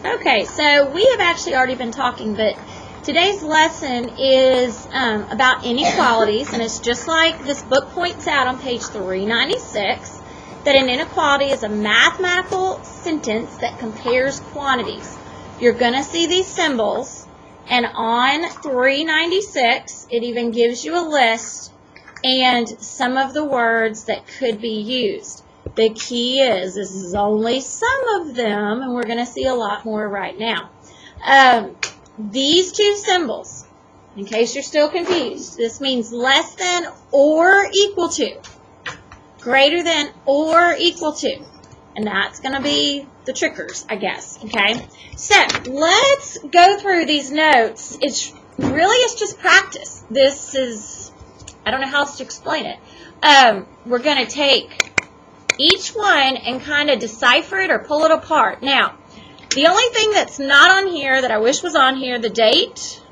Okay, so we have actually already been talking, but today's lesson is about inequalities, and it's just like this book points out on page 396, that an inequality is a mathematical sentence that compares quantities. You're going to see these symbols, and on 396, it even gives you a list and some of the words that could be used. The key is, this is only some of them, and we're going to see a lot more right now. These two symbols, in case you're still confused, this means less than or equal to, greater than or equal to, and that's going to be the trickers, I guess, okay? So, let's go through these notes. It's just practice. This is, I don't know how else to explain it. We're going to take each one and kind of decipher it or pull it apart. Now, the only thing that's not on here that I wish was on here, the date.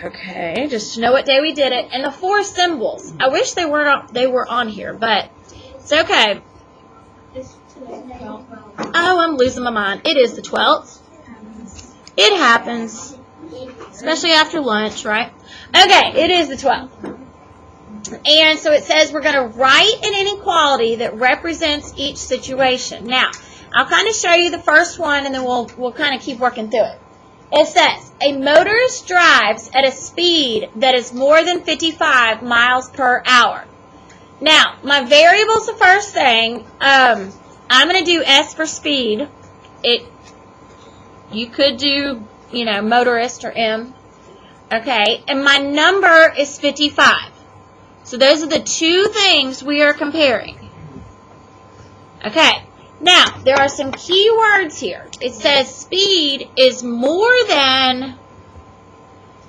Okay, just to know what day we did it. And the 4 symbols. I wish they were on here, but it's okay. Oh, I'm losing my mind. It is the 12th. It happens. Especially after lunch, right? Okay, it is the 12th. And so it says we're going to write an inequality that represents each situation. Now, I'll kind of show you the first one, and then we'll kind of keep working through it. It says, a motorist drives at a speed that is more than 55 miles per hour. Now, my variable's the first thing. I'm going to do S for speed. You could do, motorist or M. Okay, and my number is 55. So those are the two things we are comparing. Okay, now there are some key words here. It says speed is more than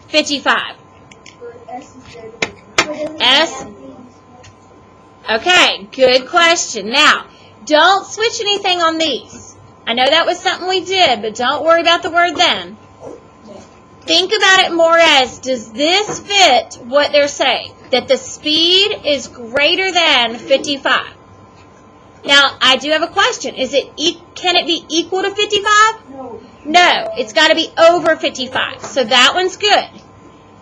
55. S. Okay, good question. Now, don't switch anything on these. I know that was something we did, but don't worry about the word then. Think about it more as, does this fit what they're saying? That the speed is greater than 55. Now, I do have a question. Can it be equal to 55? No, it's got to be over 55. So that one's good.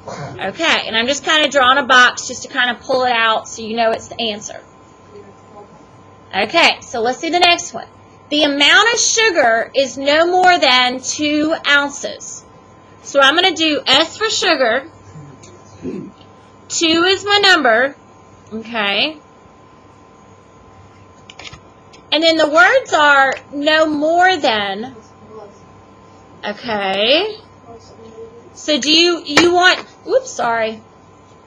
Okay, and I'm just kind of drawing a box just to kind of pull it out so you know it's the answer. Okay, so let's see the next one. The amount of sugar is no more than 2 ounces. So I'm going to do S for sugar. 2 is my number. Okay. And then the words are no more than. Okay. So do you want, oops, sorry.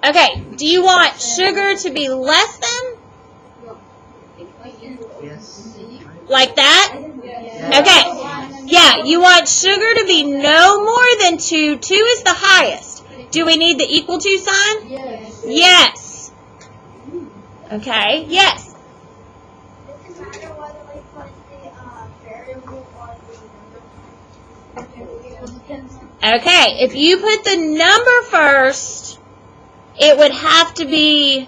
Okay, do you want sugar to be less than? Like that? Okay. Yeah, you want sugar to be no more than 2. 2 is the highest. Do we need the equal to sign? Yes. Yes. Okay, yes. Does it matter whether we put the variable or the number? Okay, if you put the number first, it would have to be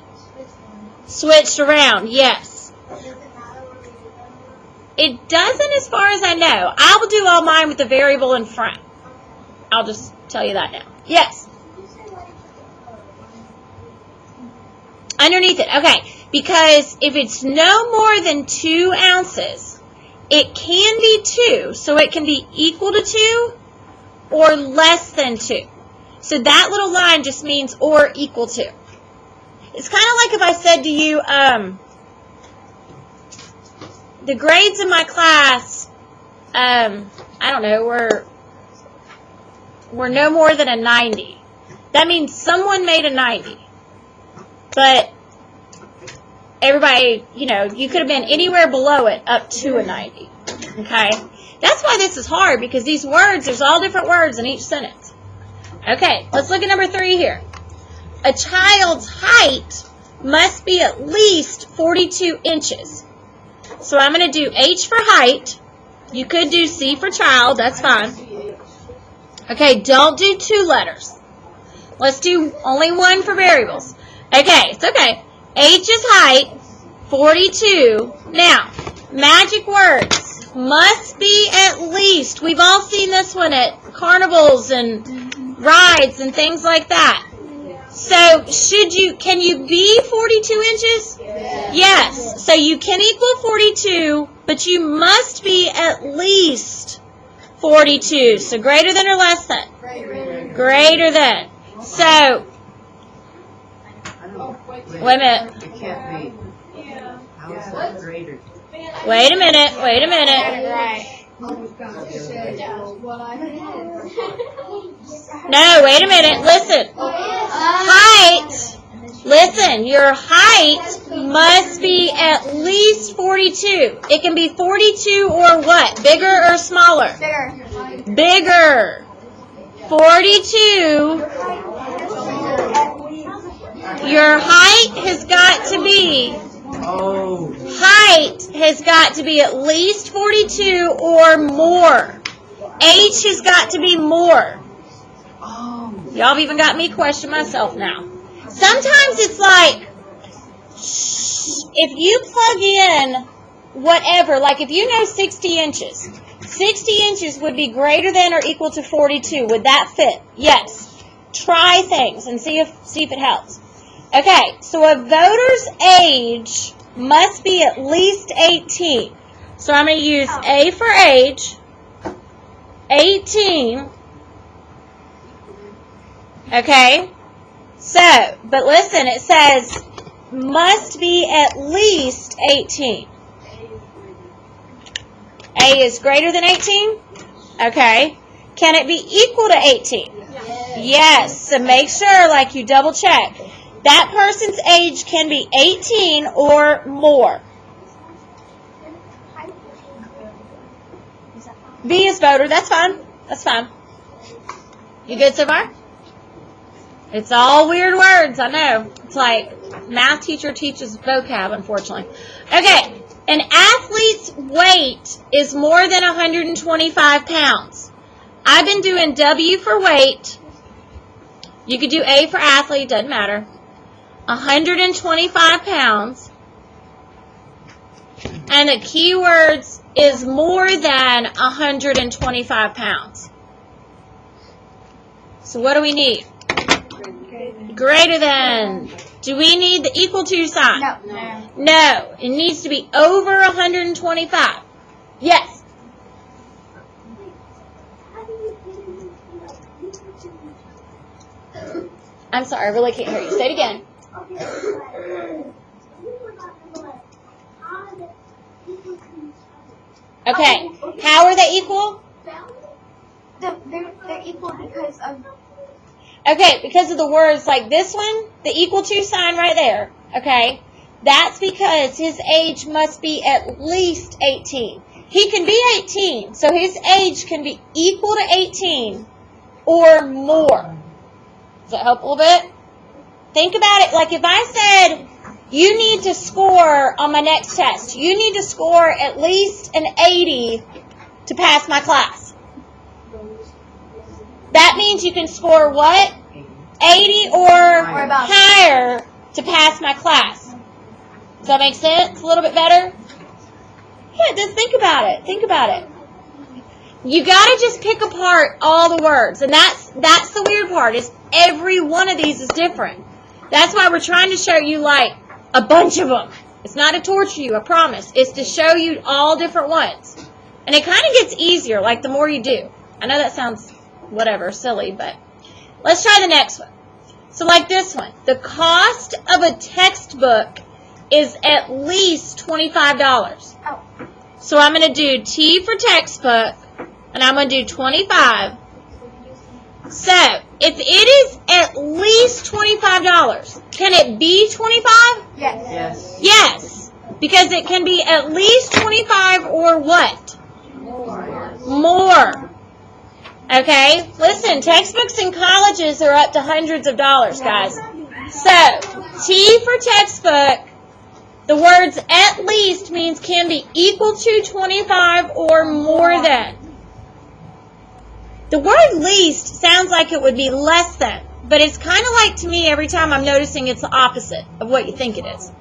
switched around, yes. Does it matter where we do the number? It doesn't as far as I know. I will do all mine with the variable in front. I'll just tell you that now. Yes. Underneath it. Okay. Because if it's no more than 2 ounces, it can be 2. So it can be equal to 2 or less than 2. So that little line just means or equal to. It's kind of like if I said to you, the grades in my class, I don't know, were no more than a 90. That means someone made a 90. But everybody, you could have been anywhere below it up to a 90. Okay? That's why this is hard, because these words, there's all different words in each sentence. Okay, let's look at number 3 here. A child's height must be at least 42 inches. So I'm going to do H for height. You could do C for child. That's fine. Okay, don't do 2 letters. Let's do only 1 for variables. Okay, it's okay. H is height, 42. Now, Magic words must be at least. We've all seen this one at carnivals and rides and things like that. So can you be 42 inches? Yes. So you can equal 42, but you must be at least 42. So greater than or less than? Greater than. So, wait a minute. It can't be. How is that greater? Wait a minute. No, wait a minute. Listen. Height. Listen, your height must be at least 42. It can be 42 or what? Bigger or smaller? Bigger. 42. Your height has got to be. Height has got to be at least 42 or more. Age has got to be more. Y'all have even got me question myself now. Sometimes it's like, if you plug in whatever, like if you know 60 inches, 60 inches would be greater than or equal to 42. Would that fit? Yes. Try things and see if it helps. Okay, so a voter's age must be at least 18. So I'm going to use A for age, 18. Okay? So, but listen, it says must be at least 18. A is greater than 18? Okay. Can it be equal to 18? Yes. So make sure, like, you double check. That person's age can be 18 or more. B is voter. That's fine. That's fine. You good so far? It's all weird words, I know. It's like math teacher teaches vocab, unfortunately. Okay, an athlete's weight is more than 125 pounds. I've been doing W for weight. You could do A for athlete, doesn't matter. 125 pounds. And the keywords is more than 125 pounds. So what do we need? Greater than. Do we need the equal to sign? No. No. It needs to be over 125. Yes. I'm sorry, I really can't hear you. Say it again. Okay. How are they equal? They're equal because of. Okay, because of the words like this one, the equal to sign right there, okay? That's because his age must be at least 18. He can be 18, so his age can be equal to 18 or more. Does that help a little bit? Think about it. Like if I said, you need to score on my next test. You need to score at least an 80 to pass my class. That means you can score what? 80 or higher to pass my class. Does that make sense? A little bit better? Yeah, just think about it. Think about it. You got to just pick apart all the words. And that's the weird part is every one of these is different. That's why we're trying to show you like a bunch of them. It's not to torture you, I promise. It's to show you all different ones. And it kind of gets easier like the more you do. I know that sounds whatever, silly, but let's try the next one. So like this one, the cost of a textbook is at least $25. Oh. So I'm going to do T for textbook, and I'm going to do 25. So if it is at least $25, can it be 25? Yes. Yes, because it can be at least 25 or what? More. Okay, listen, textbooks in colleges are up to hundreds of dollars, guys. So, T for textbook, the words at least means can be equal to 25 or more than. The word least sounds like it would be less than, but it's kind of like to me every time I'm noticing it's the opposite of what you think it is.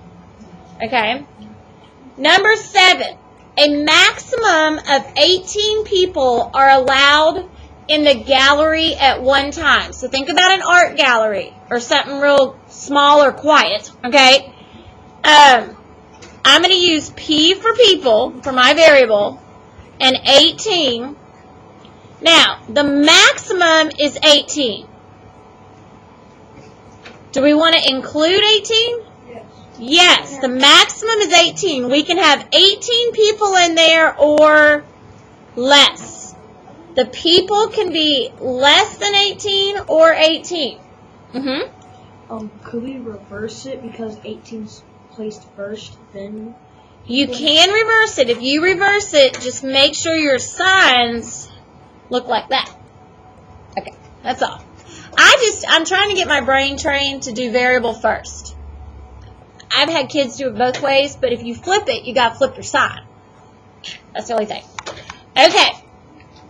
Okay? Number 7. A maximum of 18 people are allowed in the gallery at one time. So think about an art gallery or something real small or quiet, okay? I'm going to use P for people for my variable and 18. Now, the maximum is 18. Do we want to include 18? Yes, the maximum is 18. We can have 18 people in there or less. The people can be less than 18 or 18. Could we reverse it because 18's placed first, then? You can reverse it. If you reverse it, just make sure your signs look like that. Okay, that's all. I'm trying to get my brain trained to do variable first. I've had kids do it both ways, but if you flip it, you got to flip your sign. That's the only thing. Okay,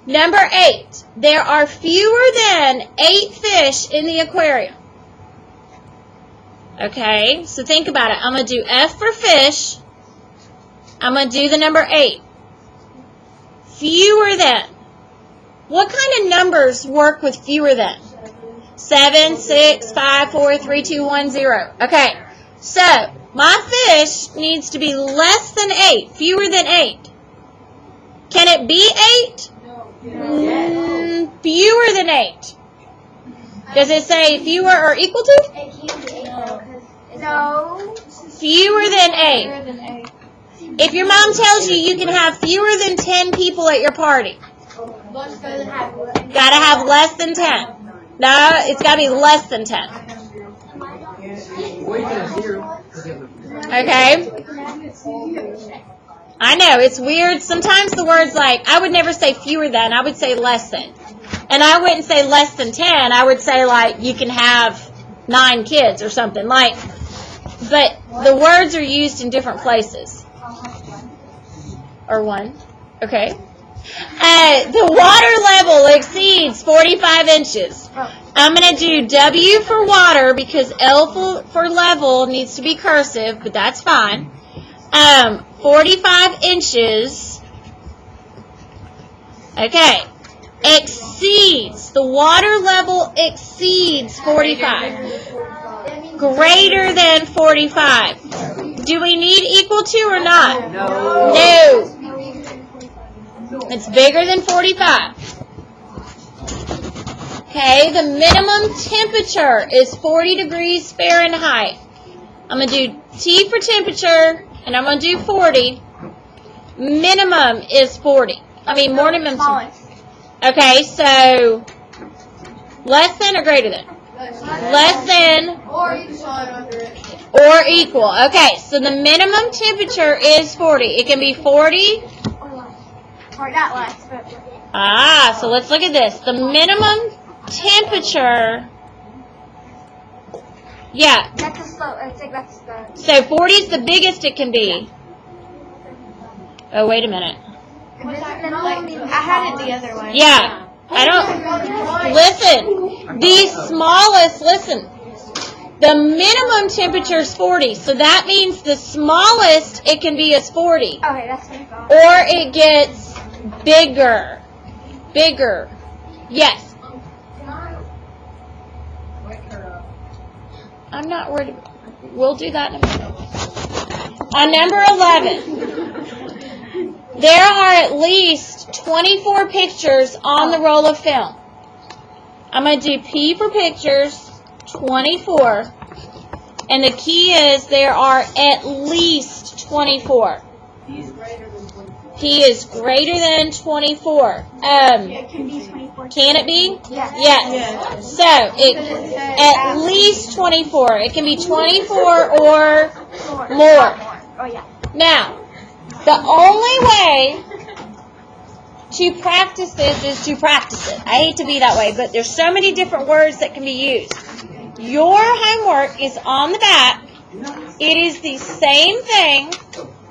number 8. There are fewer than 8 fish in the aquarium. Okay, so think about it. I'm going to do F for fish. I'm going to do the number 8. Fewer than. What kind of numbers work with fewer than? 7, 6, 5, 4, 3, 2, 1, 0. Okay, so my fish needs to be less than 8, fewer than 8. Can it be 8? Fewer than 8. Does it say fewer or equal to? It can't be 8 though, because no. Fewer than 8. If your mom tells you you can have fewer than 10 people at your party, gotta have less than 10. No, it's gotta be less than 10. Okay? I know, it's weird. Sometimes the word's like, I would never say fewer than, I would say less than. And I wouldn't say less than 10, I would say like you can have 9 kids or something. Like, but the words are used in different places. Or 1. Okay. The water level exceeds 45 inches. I'm going to do W for water because L for level needs to be cursive, but that's fine. 45 inches. Okay. Exceeds. The water level exceeds 45. Greater than 45. Do we need equal to or not? No. It's bigger than 45. Okay, the minimum temperature is 40 degrees Fahrenheit. I'm going to do T for temperature, and I'm going to do 40. Minimum is 40. Minimum. Okay, so less than or greater than? Less than or equal. Okay, so the minimum temperature is 40. It can be 40. Or not less, but So let's look at this. The minimum temperature, yeah. that's a slow. I think that's the. So 40 is the biggest it can be. Oh, wait a minute. I had it the other way. Yeah. I don't. Listen. The smallest, listen. The minimum temperature is 40. So that means the smallest it can be is 40. Okay, that's what I thought. Or it gets bigger. Bigger. Yes. I'm not worried. We'll do that in a minute. On number 11, there are at least 24 pictures on the roll of film. I'm going to do P for pictures, 24. And the key is there are at least 24. P is greater than 24. It can be 24. Can it be? Yes. Yes. So, at least 24. It can be 24 or more. Oh, yeah. Now, the only way to practice this is to practice it. I hate to be that way, but there's so many different words that can be used. Your homework is on the back. It is the same thing,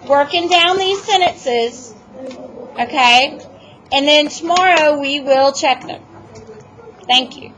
working down these sentences, okay? And then tomorrow we will check them. Thank you.